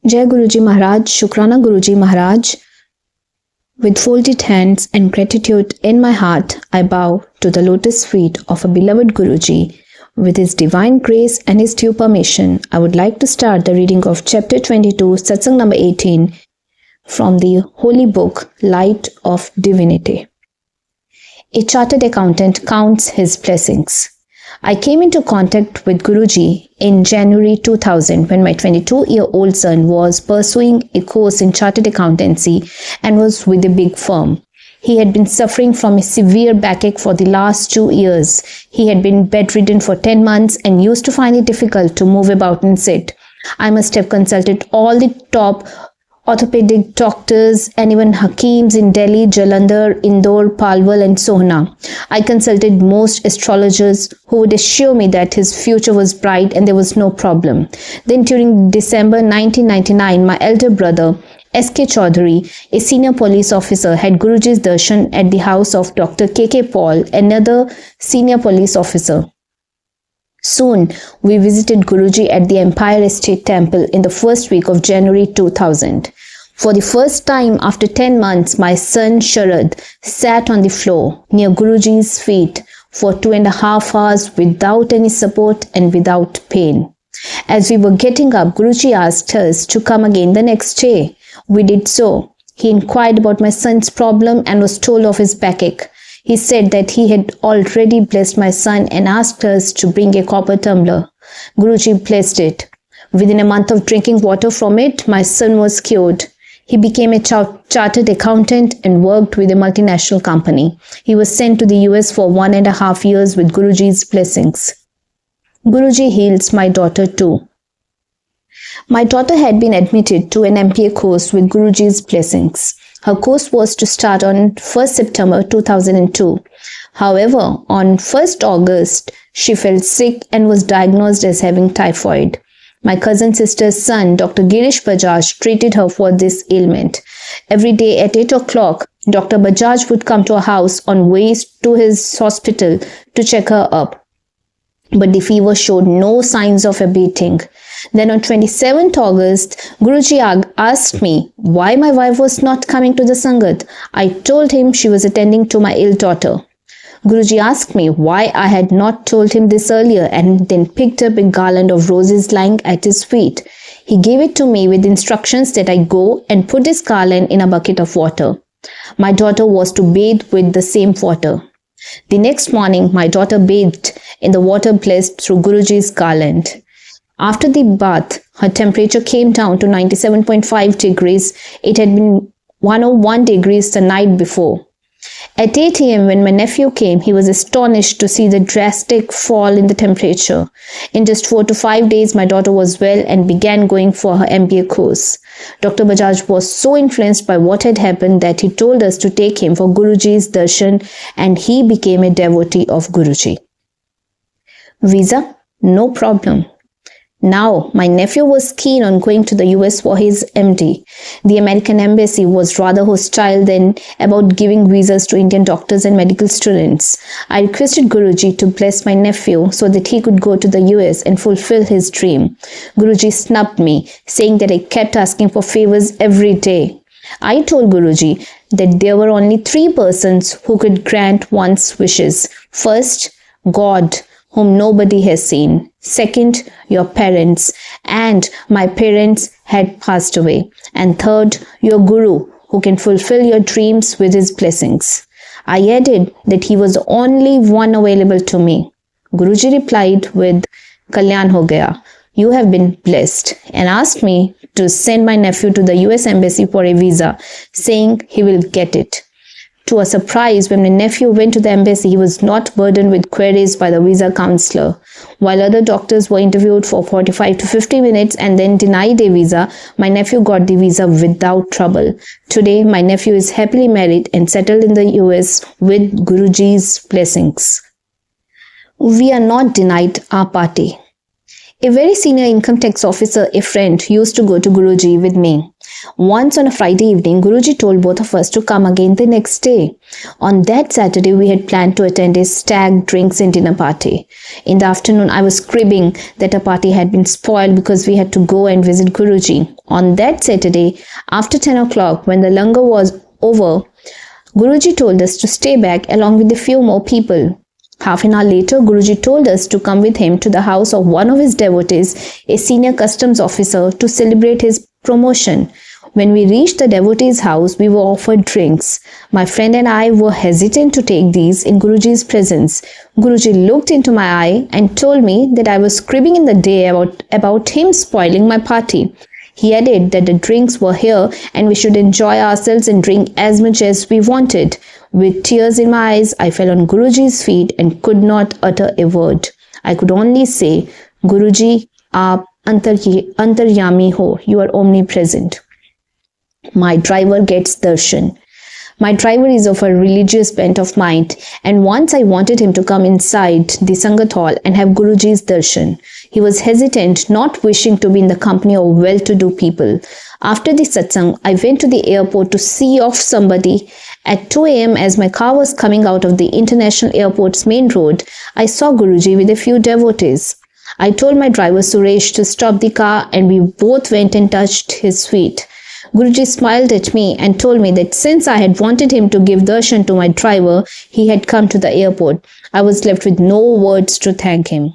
Jai Guruji Maharaj, Shukrana Guruji Maharaj. With folded hands and gratitude in my heart, I bow to the lotus feet of a beloved Guruji. With his divine grace and his due permission, I would like to start the reading of chapter 22, Satsang number 18, from the holy book, Light of Divinity. A chartered accountant counts his blessings. I came into contact with Guruji in January 2000 when my 22-year-old son was pursuing a course in chartered accountancy and was with a big firm. He had been suffering from a severe backache for the last 2 years. He had been bedridden for 10 months and used to find it difficult to move about and sit. I must have consulted all the top orthopedic doctors and even Hakims in Delhi, Jalandhar, Indore, Palwal and Sohna. I consulted most astrologers who would assure me that his future was bright and there was no problem. Then during December 1999, my elder brother, S.K. Chaudhary, a senior police officer, had Guruji's darshan at the house of Dr. K.K. Paul, another senior police officer. Soon, we visited Guruji at the Empire Estate Temple in the first week of January 2000. For the first time after 10 months, my son Sharad sat on the floor near Guruji's feet for 2.5 hours without any support and without pain. As we were getting up, Guruji asked us to come again the next day. We did so. He inquired about my son's problem and was told of his backache. He said that he had already blessed my son and asked us to bring a copper tumbler. Guruji blessed it. Within a month of drinking water from it, my son was cured. He became a chartered accountant and worked with a multinational company. He was sent to the US for 1.5 years with Guruji's blessings. Guruji heals my daughter too. My daughter had been admitted to an MBA course with Guruji's blessings. Her course was to start on 1st September 2002. However, on 1st August, she fell sick and was diagnosed as having typhoid. My cousin sister's son, Dr. Girish Bajaj, treated her for this ailment. Every day at 8 o'clock, Dr. Bajaj would come to our house on way to his hospital to check her up. But the fever showed no signs of abating. Then on 27th August, Guruji asked me why my wife was not coming to the Sangat. I told him she was attending to my ill daughter. Guruji asked me why I had not told him this earlier and then picked up a garland of roses lying at his feet. He gave it to me with instructions that I go and put this garland in a bucket of water. My daughter was to bathe with the same water. The next morning, my daughter bathed in the water blessed through Guruji's garland. After the bath, her temperature came down to 97.5 degrees. It had been 101 degrees the night before. At 8 a.m. when my nephew came, he was astonished to see the drastic fall in the temperature. In just 4 to 5 days, my daughter was well and began going for her MBA course. Dr. Bajaj was so influenced by what had happened that he told us to take him for Guruji's darshan and he became a devotee of Guruji. Visa? No problem. Now, my nephew was keen on going to the US for his MD. The American embassy was rather hostile then about giving visas to Indian doctors and medical students. I requested Guruji to bless my nephew so that he could go to the US and fulfill his dream. Guruji snubbed me, saying that I kept asking for favors every day. I told Guruji that there were only 3 persons who could grant one's wishes. First, God, whom nobody has seen. Second, your parents, and my parents had passed away. And third, your Guru, who can fulfill your dreams with his blessings. I added that he was the only one available to me. Guruji replied with, Kalyan ho gaya, you have been blessed, and asked me to send my nephew to the US Embassy for a visa, saying he will get it. To our surprise, when my nephew went to the embassy, he was not burdened with queries by the visa counselor. While other doctors were interviewed for 45 to 50 minutes and then denied a visa, my nephew got the visa without trouble. Today, my nephew is happily married and settled in the US with Guruji's blessings. We are not denied our party. A very senior income tax officer, a friend, used to go to Guruji with me. Once on a Friday evening, Guruji told both of us to come again the next day. On that Saturday, we had planned to attend a stag drinks and dinner party. In the afternoon, I was cribbing that a party had been spoiled because we had to go and visit Guruji. On that Saturday, after 10 o'clock, when the langar was over, Guruji told us to stay back along with a few more people. Half an hour later, Guruji told us to come with him to the house of one of his devotees, a senior customs officer, to celebrate his promotion. When we reached the devotee's house, we were offered drinks. My friend and I were hesitant to take these in Guruji's presence. Guruji looked into my eye and told me that I was cribbing in the day about him spoiling my party. He added that the drinks were here and we should enjoy ourselves and drink as much as we wanted. With tears in my eyes, I fell on Guruji's feet and could not utter a word. I could only say, Guruji, aap antaryami ho, you are omnipresent. My driver gets darshan. My driver is of a religious bent of mind, and once I wanted him to come inside the Sangat hall and have Guruji's darshan. He was hesitant, not wishing to be in the company of well-to-do people. After the satsang, I went to the airport to see off somebody. At 2 a.m. as my car was coming out of the international airport's main road, I saw Guruji with a few devotees. I told my driver Suresh to stop the car and we both went and touched his feet. Guruji smiled at me and told me that since I had wanted him to give darshan to my driver, he had come to the airport. I was left with no words to thank him.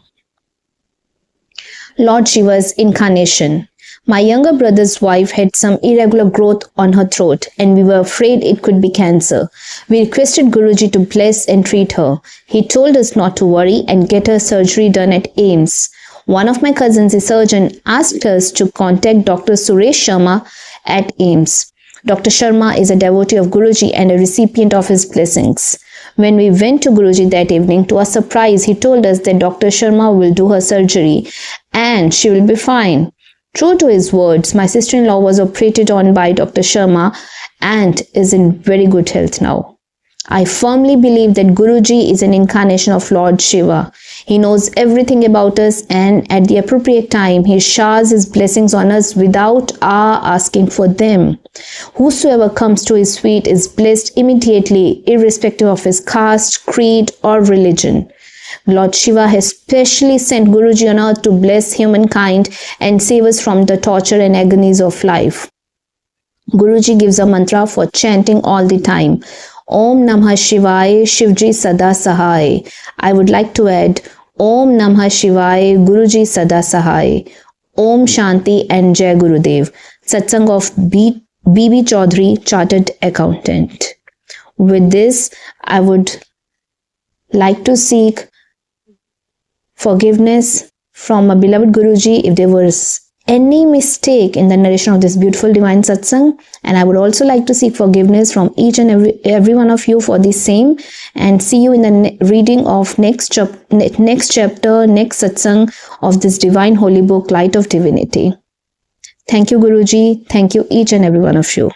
Lord Shiva's incarnation. My younger brother's wife had some irregular growth on her throat and we were afraid it could be cancer. We requested Guruji to bless and treat her. He told us not to worry and get her surgery done at AIMS. One of my cousins, a surgeon, asked us to contact Dr. Suresh Sharma at AIMS. Dr. Sharma is a devotee of Guruji and a recipient of his blessings. When we went to Guruji that evening, to our surprise, he told us that Dr. Sharma will do her surgery and she will be fine. True to his words, my sister-in-law was operated on by Dr. Sharma and is in very good health now. I firmly believe that Guruji is an incarnation of Lord Shiva. He knows everything about us and at the appropriate time, he showers his blessings on us without our asking for them. Whosoever comes to his feet is blessed immediately, irrespective of his caste, creed, or religion. Lord Shiva has specially sent Guruji on earth to bless humankind and save us from the torture and agonies of life. Guruji gives a mantra for chanting all the time. Om Namah Shivay, Shivji Sada Sahay. I would like to add Om Namah Shivay, Guruji Sada Sahay. Om Shanti and Jai Gurudev. Satsang of B.B. Chaudhary, Chartered Accountant. With this, I would like to seek forgiveness from my beloved Guruji if there was any mistake in the narration of this beautiful divine satsang, and I would also like to seek forgiveness from each and every one of you for the same, and see you in the reading of next chapter, next satsang of this divine holy book, Light of Divinity. Thank you, Guruji. Thank you each and every one of you.